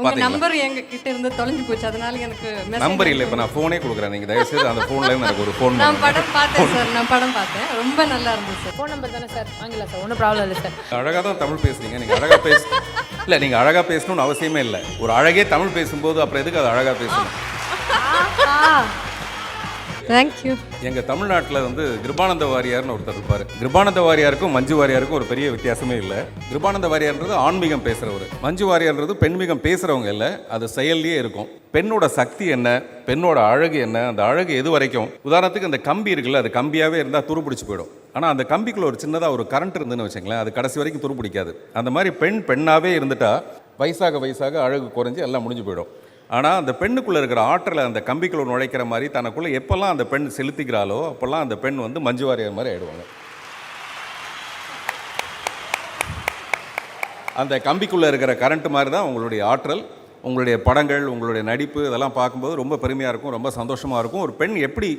உங்க நம்பர் எங்க கிட்ட இருந்து தொலைஞ்சு போச்சு, அதனால எனக்கு நம்பர் இல்லை. இப்போ நான் ஃபோனே கொடுக்குறேன், நீங்கள் தயவுசெய்து அந்த ஃபோன்ல இருந்து எனக்கு ஒரு ஃபோன். நான் படம் பார்த்தேன் சார், நான் படம் பார்த்தேன், ரொம்ப நல்லா இருந்துச்சு சார். ஃபோன் நம்பர் தானே சார், வாங்கலாம் சார், ஒன்றும் ப்ராப்ளம் இல்லை சார். அழகாக தான் தமிழ் பேசுறீங்க, நீங்கள் அழகாக இல்லை நீங்கள் அழகாக பேசணும்னு அவசியமே இல்லை. ஒரு அழகே தமிழ் பேசும்போது அப்புறம் எதுக்கு அது அழகாக பேசணும்? தேங்க்யூ. எங்கள் தமிழ்நாட்டில் வந்து கிருபானந்த வாரியார்னு ஒருத்தர் இருப்பார். கிருபானந்த வாரியாருக்கும் மஞ்சு வாரியாருக்கும் ஒரு பெரிய வித்தியாசமே இல்லை. கிருபானந்த வாரியார்ன்றது ஆன்மீகம் பேசுகிறவர், மஞ்சு வாரியார்ன்றது பெண்மீகம் பேசுகிறவங்க இல்லை, அது செயல்லையே இருக்கும். பெண்ணோட சக்தி என்ன, பெண்ணோட அழகு என்ன, அந்த அழகு எது வரைக்கும், உதாரணத்துக்கு அந்த கம்பி இருக்குல்ல, அது கம்பியாகவே இருந்தால் துருப்பிடிச்சு போயிடும். ஆனால் அந்த கம்பிக்குள்ள ஒரு சின்னதாக ஒரு கரண்ட் இருந்துன்னு வச்சுங்களேன், அது கடைசி வரைக்கும் துருப்பிடிக்காது. அந்த மாதிரி பெண்ணாகவே இருந்துட்டா வயசாக வயசாக அழகு குறைஞ்சி எல்லாம் முடிஞ்சு போயிடும். ஆனால் அந்த பெண்ணுக்குள்ளே இருக்கிற ஆற்றலை அந்த கம்பிக்குள்ள நுழைக்கிற மாதிரி தனக்குள்ளே எப்போல்லாம் அந்த பெண் செலுத்திக்கிறாளோ அப்போல்லாம் அந்த பெண் வந்து மஞ்சு வாரியார் மாதிரி ஆகிடுவாங்க. அந்த கம்பிக்குள்ளே இருக்கிற கரண்ட் மாதிரி தான் உங்களுடைய ஆற்றல், உங்களுடைய படங்கள், உங்களுடைய நடிப்பு, இதெல்லாம் பார்க்கும்போது ரொம்ப பெருமையாக இருக்கும், ரொம்ப சந்தோஷமாக இருக்கும். ஒரு பெண் எப்படி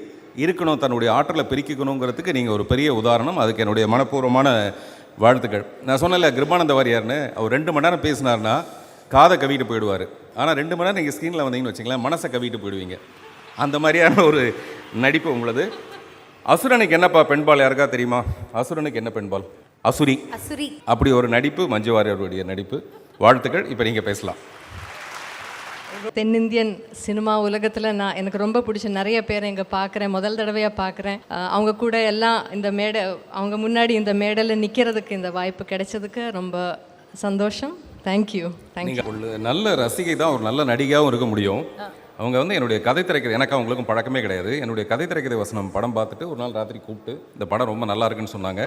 இருக்கணும், தன்னுடைய ஆற்றலை பெருக்கிக்கணுங்கிறதுக்கு நீங்கள் ஒரு பெரிய உதாரணம். அதுக்கு என்னுடைய மனப்பூர்வமான வாழ்த்துக்கள். நான் சொன்னல கிருபானந்த வாரியார்னு, அவர் 2 மணி நேரம் பேசினார்னா காதை கவிட்டு போயிடுவார். ஆனால் 2 மணி நேரம் நீங்கள் ஸ்க்ரீனில் வந்தீங்கன்னு வச்சிங்களேன், மனசை கவிட்டு போயிடுவீங்க. அந்த மாதிரியான ஒரு நடிப்பு உங்களது. அசுரனுக்கு என்னப்பா பெண்பால் யாருக்கா தெரியுமா? அசுரனுக்கு என்ன பெண்பால்? அசுரி. அசுரி. அப்படி ஒரு நடிப்பு மஞ்சு வாரியருடைய நடிப்பு. வாழ்த்துக்கள். இப்போ நீங்கள் பேசலாம். தென்னிந்தியன் சினிமா உலகத்தில் நான் எனக்கு ரொம்ப பிடிச்ச நிறைய பேரை இங்கே பார்க்குறேன், முதல் தடவையாக பார்க்குறேன். அவங்க கூட எல்லாம் இந்த மேடை, அவங்க முன்னாடி இந்த மேடையில் நிற்கிறதுக்கு இந்த வாய்ப்பு கிடைச்சதுக்கு ரொம்ப சந்தோஷம். தேங்க்யூ. நீங்கள் ஒரு நல்ல ரசிகை தான் ஒரு நல்ல நடிகையாகவும் இருக்க முடியும். அவங்க வந்து என்னுடைய கதை திரைக்கதை, எனக்கு அவங்களுக்கும் பழக்கமே கிடையாது. என்னுடைய கதை திரைக்கதை வசனம் படம் பார்த்துட்டு ஒரு நாள் ராத்திரி கூப்பிட்டு இந்த படம் ரொம்ப நல்லா இருக்குன்னு சொன்னாங்க.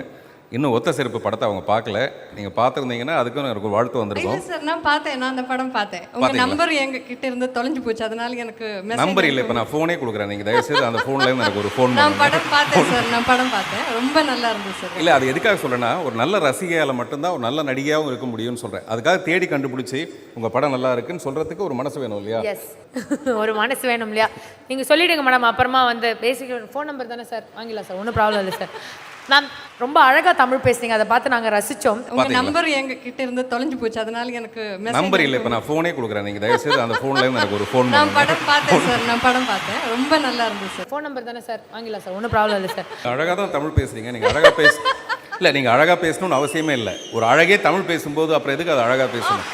இன்னும் ஒத்த செருப்பு படத்தை அவங்க பார்க்கல. நீங்கள் பார்த்துருந்தீங்கன்னா அதுக்கும் எனக்கு ஒரு வாழ்த்து வந்திருக்கும். சார் நான் பார்த்தேன், நான் அந்த படம் பார்த்தேன். உங்கள் நம்பர் எங்க கிட்ட இருந்து தொலைஞ்சு போச்சு, அதனால எனக்கு நம்பர் இல்லை. இப்போ நான் ஃபோனே கொடுக்குறேன், நீங்கள் தயவுசெய்து அந்த ஃபோன்ல இருந்து எனக்கு ஒரு ஃபோன். நான் படம் பார்த்தேன் சார், நான் படம் பார்த்தேன், ரொம்ப நல்லா இருந்துச்சு சார். இல்லை, அது எதுக்காக சொல்கிறேன்னா, ஒரு நல்ல ரசிகையால் மட்டும்தான் ஒரு நல்ல நடிகையாகவும் இருக்க முடியும்னு சொல்கிறேன். அதுக்காக தேடி கண்டுபிடிச்சி உங்கள் படம் நல்லா இருக்குன்னு சொல்கிறதுக்கு ஒரு மனசு வேணும் இல்லையா? எஸ், ஒரு மனசு வேணும் இல்லையா? நீங்கள் சொல்லிவிடுங்க மேடம், அப்புறமா வந்து பேசிக்க. ஃபோன் நம்பர் தானே சார், வாங்கலாம் சார், ஒன்றும் ப்ராப்ளம் இல்லை சார். மேம் ரொம்ப அழகாக தமிழ் பேசுனீங்க, அதை பார்த்து நாங்கள் ரசித்தோம். உங்கள் நம்பர் எங்க கிட்ட இருந்து தொலைஞ்சு போச்சு, அதனால எனக்கு நம்பர் இல்லை. இப்போ நான் ஃபோனே கொடுக்குறேன், நீங்கள் தயவுசெய்து அந்த ஃபோன்ல இருந்து எனக்கு ஒரு ஃபோன். நான் படம் பார்த்தேன் சார், நான் படம் பார்த்தேன், ரொம்ப நல்லா இருந்துச்சு சார். ஃபோன் நம்பர் தானே சார், வாங்கலாம் சார், ஒன்றும் ப்ராப்ளம் இல்லை சார். அழகாக தான் தமிழ் பேசுகிறீங்க, நீங்கள் அழகாக இல்லை நீங்கள் அழகாக பேசணும்னு அவசியமே இல்லை. ஒரு அழகே தமிழ் பேசும்போது அப்புறம் எதுக்கு அது அழகாக பேசணும்?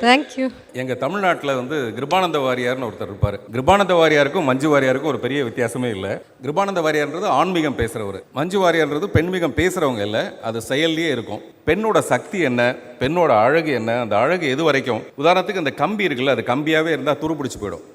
தேங்க்யூ. எங்கள் தமிழ்நாட்டில் வந்து கிருபானந்த வாரியார்னு ஒருத்தர் இருப்பார். கிருபானந்த வாரியாருக்கும் மஞ்சு வாரியாருக்கும் ஒரு பெரிய வித்தியாசமே இல்லை. கிருபானந்த வாரியார்ன்றது ஆன்மீகம் பேசுகிறவர், மஞ்சு வாரியார்ன்றது பெண்மீகம் பேசுகிறவங்க இல்லை, அது செயல்லையே இருக்கும். பெண்ணோட சக்தி என்ன, பெண்ணோட அழகு என்ன, அந்த அழகு எது வரைக்கும், உதாரணத்துக்கு அந்த கம்பி இருக்குல்ல, அது கம்பியாகவே இருந்தால் துருப்பிடிச்சு போயிடும்.